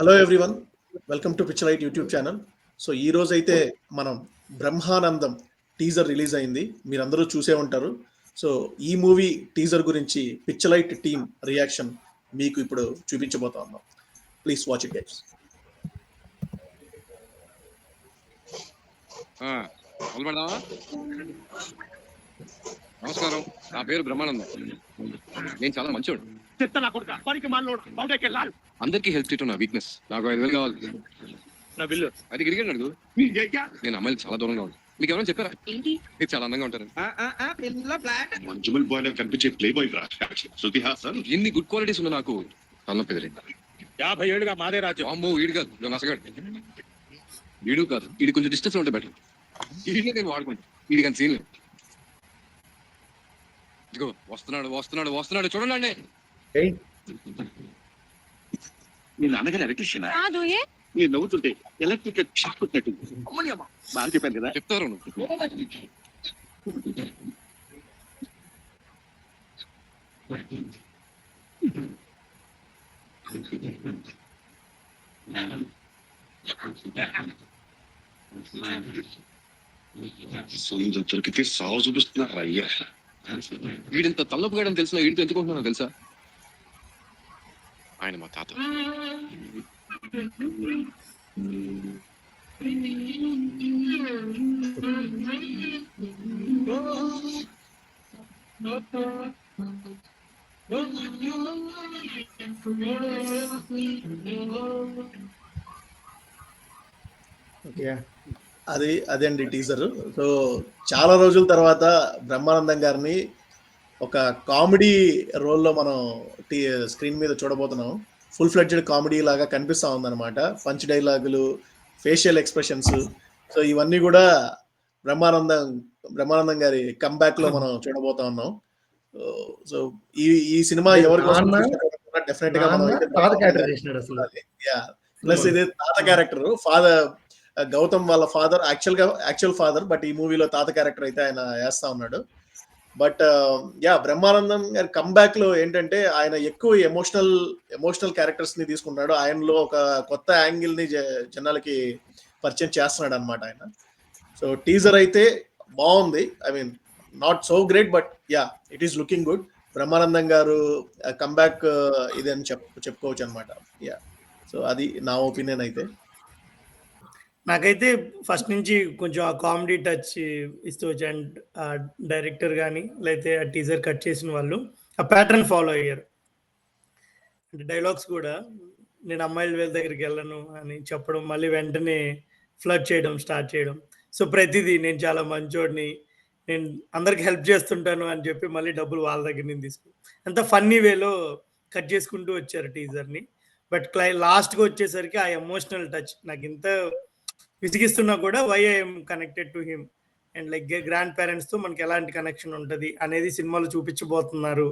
Hello everyone, welcome to picture YouTube channel. So ఈ రోజు అయితే మనం బ్రహ్మానందం టీజర్ రిలీజ్ అయింది, మీరందరూ చూసే ఉంటారు. సో ఈ మూవీ టీజర్ గురించి పిక్చర్ టీమ్ రియాక్షన్ మీకు ఇప్పుడు చూపించబోతా ఉన్నాం. Please watch it guys. నమస్కారం, నా పేరు బ్రహ్మానందం. నేను చాలా మంచోడు. అందరికి హెల్ప్ చేయటం నా వీక్నెస్. నాకు 5,000 కావాలి. అది గిరిగి అడుగు. నేను అమ్మాయిలు చాలా దూరంగా ఉంది. మీకు ఎవరైనా చెప్పారా? మీరు చాలా అందంగా ఉంటారు. మంజుమల్ బాయ్ కనిపించే ప్లే బాయ్ శృతి హాసన్. ఎన్ని గుడ్ క్వాలిటీస్ ఉన్నా నాకు తలనొప్పి ఎదురైంది. 50 ఏళ్ళుగా మాదే రాజ్యం. అమ్మో, వీడు కాదు, నసగాడు. వీడు కాదు, వీడి కొంచెం డిస్టెన్స్ ఉంటే బెటర్. వీడినే నేను వాడుకుంటాను. వీడి కానీ సీన్ లేదు. ఇదిగో వస్తున్నాడు వస్తున్నాడు వస్తున్నాడు, చూడండి. మీ నాన్నగారు ఎలక్ట్రీషియన్. మీరు నవ్వుతుంటే ఎలక్ట్రిక్ షాక్ కొట్టినట్టు. బాగా చెప్పాను కదా. చెప్తారు. సుందర దొరికితే సాగు చూపిస్తున్నారు అయ్యా. వీడింత తలనొప్పిగాడని తెలిసిన వీడితో ఎందుకుంటున్నాను తెలుసా? ఆయన మా తాత. అదే అండి టీజర్. సో చాలా రోజుల తర్వాత బ్రహ్మానందం గారిని ఒక కామెడీ రోల్లో మనం స్క్రీన్ మీద చూడబోతున్నాం. ఫుల్ ఫ్లెడ్జెడ్ కామెడీ లాగా కనిపిస్తూ ఉందన్నమాట. పంచ్ డైలాగులు, ఫేషియల్ ఎక్స్ప్రెషన్స్, సో ఇవన్నీ కూడా బ్రహ్మానందం గారి కంబ్యాక్ లో మనం చూడబోతా ఉన్నాం. సో ఈ సినిమా ఎవరి కోసం డెఫినెట్ గా మనం ప్లస్ ఇది తాత క్యారెక్టర్. ఫాదర్ గౌతమ్ వాళ్ళ ఫాదర్, యాక్చువల్ ఫాదర్, బట్ ఈ మూవీలో తాత క్యారెక్టర్ అయితే ఆయన వేస్తా ఉన్నాడు. బట్ బ్రహ్మానందం గారి కంబ్యాక్ లో ఏంటంటే ఆయన ఎక్కువ ఎమోషనల్ క్యారెక్టర్స్ ని తీసుకుంటాడు. ఆయనలో ఒక కొత్త యాంగిల్ ని జనాలకి పరిచయం చేస్తున్నాడు అనమాట ఆయన. సో టీజర్ అయితే బాగుంది. I mean not so great, but it is looking good. Brahmanandam గారు కంబ్యాక్ ఇది అని చెప్పుకోవచ్చు అనమాట. సో అది నా ఒపీనియన్. అయితే నాకైతే ఫస్ట్ నుంచి కొంచెం ఆ కామెడీ టచ్ ఇస్తూ వచ్చి, అండ్ డైరెక్టర్ కానీ లేకపోతే ఆ టీజర్ కట్ చేసిన వాళ్ళు ఆ ప్యాటర్న్ ఫాలో అయ్యారు. అంటే డైలాగ్స్ కూడా నేను అమ్మాయిల వేల దగ్గరికి వెళ్ళను అని చెప్పడం, మళ్ళీ వెంటనే ఫ్లడ్ చేయడం స్టార్ట్ చేయడం. సో ప్రతిదీ నేను చాలా మంచోడిని, నేను అందరికి హెల్ప్ చేస్తుంటాను అని చెప్పి మళ్ళీ డబ్బులు వాళ్ళ దగ్గర నుంచి తీసుకుని అంత ఫన్నీ వేలో కట్ చేసుకుంటూ వచ్చారు టీజర్ని. బట్ లాస్ట్గా వచ్చేసరికి ఆ ఎమోషనల్ టచ్ నాకు ఇంత విసిగిస్తున్నా కూడా why I'm connected to him and like grand పేరెంట్స్తో మనకి ఎలాంటి కనెక్షన్ ఉంటుంది అనేది సినిమాలో చూపించబోతున్నారు.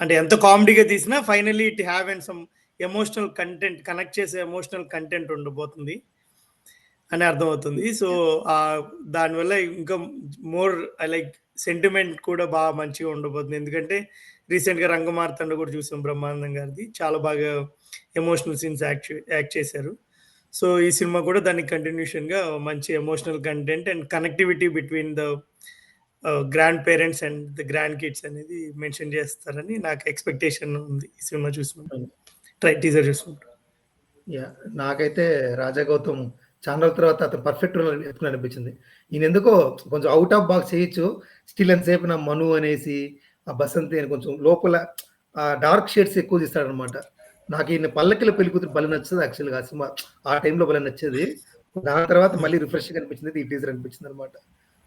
అంటే ఎంత కామెడీగా తీసినా finally it have and some emotional content, connect చేసే ఎమోషనల్ కంటెంట్ ఉండబోతుంది అని అర్థమవుతుంది. సో దానివల్ల ఇంకా మోర్ లైక్ సెంటిమెంట్ కూడా బాగా మంచిగా ఉండబోతుంది. ఎందుకంటే రీసెంట్గా రంగమార్తండ కూడా చూసాం బ్రహ్మానందం గారిది, చాలా బాగా ఎమోషనల్ సీన్స్ యాక్ట్ చేశారు. సో ఈ సినిమా కూడా దానికి కంటిన్యూషన్గా మంచి emotional content and connectivity between the grand parents and the grand kids అనేది మెన్షన్ చేస్తారని నాకు ఎక్స్పెక్టేషన్ ఉంది ఈ సినిమా చూసుకుంటాను, టీజర్ చూసుకుంటాను. నాకైతే రాజా గౌతమ్ చాలా రోజుల తర్వాత అతను పర్ఫెక్ట్ రోల్ అనిపించింది. ఈయన ఎందుకో కొంచెం అవుట్ ఆఫ్ బాక్స్ చేయొచ్చు. స్టిల్ ఎంతసేపు నా మను అనేసి ఆ బసంతి అని కొంచెం లోపల డార్క్ షేడ్స్ ఎక్కువ తీస్తాడు అనమాట. నాకు ఈయన పల్లకిలో పెళ్లి కూతురు భలే నచ్చుతుంది. యాక్చువల్గా ఆ సినిమా ఆ టైంలో భలే నచ్చేది. దాని తర్వాత మళ్ళీ రిఫ్రెష్గా అనిపించింది, ఈ టీజర్ అనిపించింది అనమాట.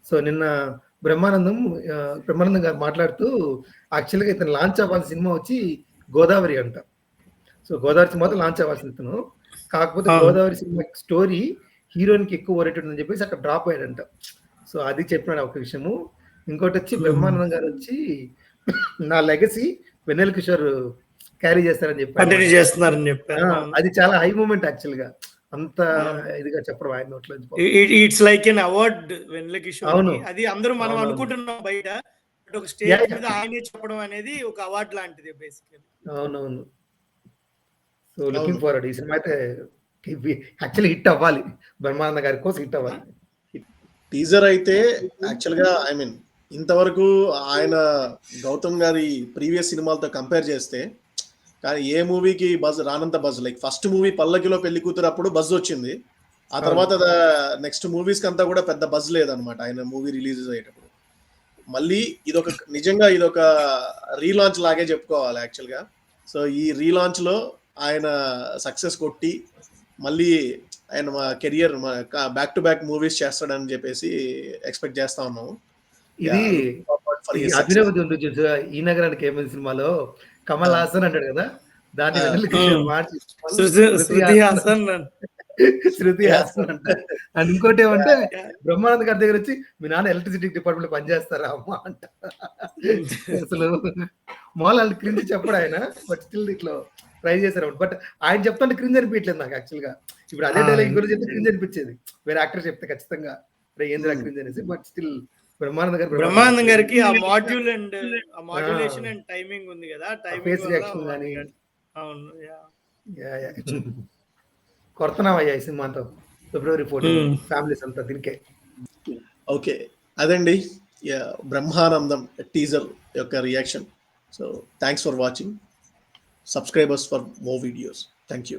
సో నిన్న బ్రహ్మానందం గారు మాట్లాడుతూ యాక్చువల్గా ఇతను లాంచ్ అవ్వాల్సిన సినిమా వచ్చి గోదావరి అంట. సో గోదావరి సినిమాతో లాంచ్ అవ్వాల్సిన ఇతను, కాకపోతే గోదావరి సినిమా స్టోరీ హీరోయిన్కి ఎక్కువ ఓరియంటెడ్ అని చెప్పేసి అక్కడ డ్రాప్ అయ్యాడంట. సో అది చెప్పినాడు ఒక విషయము. ఇంకోటి వచ్చి బ్రహ్మానందం గారు వచ్చి నా లెగసీ వెన్నెల కిషోర్ క్యారీ చేస్తారని చెప్పారు. అది చాలా హై మూమెంట్ యాక్చువల్ గా, అంత ఇదిగా చెప్పడం ఆయన నోట్లో. ఇట్స్ లైక్ ఎన్ అవార్డ్ వెన్నెల కిషోర్. అవును, అది అందరూ మనం అనుకుంటున్నాం బయట, ఒక స్టేజ్ మీద ఆయనే చెప్పడం అనేది ఒక అవార్డ్ లాంటిది బేసికల్లీ. అవునవును. సో లుకింగ్ ఫార్వర్డ్ ఈ సినిమా అయితే యాక్చువల్లీ హిట్ అవ్వాలి, బ్రహ్మానంద గారి కోసం హిట్ అవ్వాలి. టీజర్ అయితే యాక్చువల్గా ఐ మీన్ ఇంతవరకు ఆయన గౌతమ్ గారి ప్రీవియస్ సినిమాలతో కంపేర్ చేస్తే కానీ ఏ మూవీకి బజ్ రానంత బజ్. లైక్ ఫస్ట్ మూవీ పల్లకిలో పెళ్లి కూతురు అప్పుడు బజ్ వచ్చింది, ఆ తర్వాత నెక్స్ట్ మూవీస్కి అంతా కూడా పెద్ద బజ్ లేదనమాట ఆయన మూవీ రిలీజ్ అయ్యేటప్పుడు. మళ్ళీ నిజంగా ఇదొక రీలాంచ్ లాగే చెప్పుకోవాలి యాక్చువల్గా. సో ఈ రీలాంచ్లో ఆయన సక్సెస్ కొట్టి మళ్ళీ ఆయన మా career back to back movies చేస్తాడని చెప్పేసి ఎక్స్పెక్ట్ చేస్తా ఉన్నాము. ఇది అభినవ్ ఈ నగరానికి ఏమైంది సినిమాలో కమల్ హాసన్ అంటాడు కదా, దాన్ని శృతి హాసన్ అంటారు. అండ్ ఇంకోటి ఏమంటే బ్రహ్మానంద గారి దగ్గర వచ్చి మీ నాన్న ఎలక్ట్రిసిటీ డిపార్ట్మెంట్ లో పనిచేస్తారా అమ్మ అంట. అసలు మామూలు క్రింజ్ చెప్పడు ఆయన, బట్ స్టిల్ ఇట్లా ట్రై చేశారు. బట్ ఆయన చెప్తాంటే క్రింజ్ అనిపించలేదు నాకు యాక్చువల్ గా. ఇప్పుడు అదే డైలాగ్ గురించి చెప్తే క్రింజ్ అనిపించేది, వేరే యాక్టర్ చెప్తే ఖచ్చితంగా ఏంద్రా క్రింజ్ అనేసి. బట్ స్టిల్ బ్రహ్మానందం గారికి ఆ మాడ్యూల్ అండ్ ఆ మాడ్యులేషన్ అండ్ టైమింగ్ ఉంది కదా, ఫేస్ రియాక్షన్ గానీ. అవును, కొడుతున్నామయ్యా ఈ సినిమాతో February 14 ఫ్యామిలీస్ అంతా దీనికే. ఓకే, అదండి బ్రహ్మానందం టీజర్ యొక్క reaction. So thanks for watching. Subscribers for more videos. Thank you.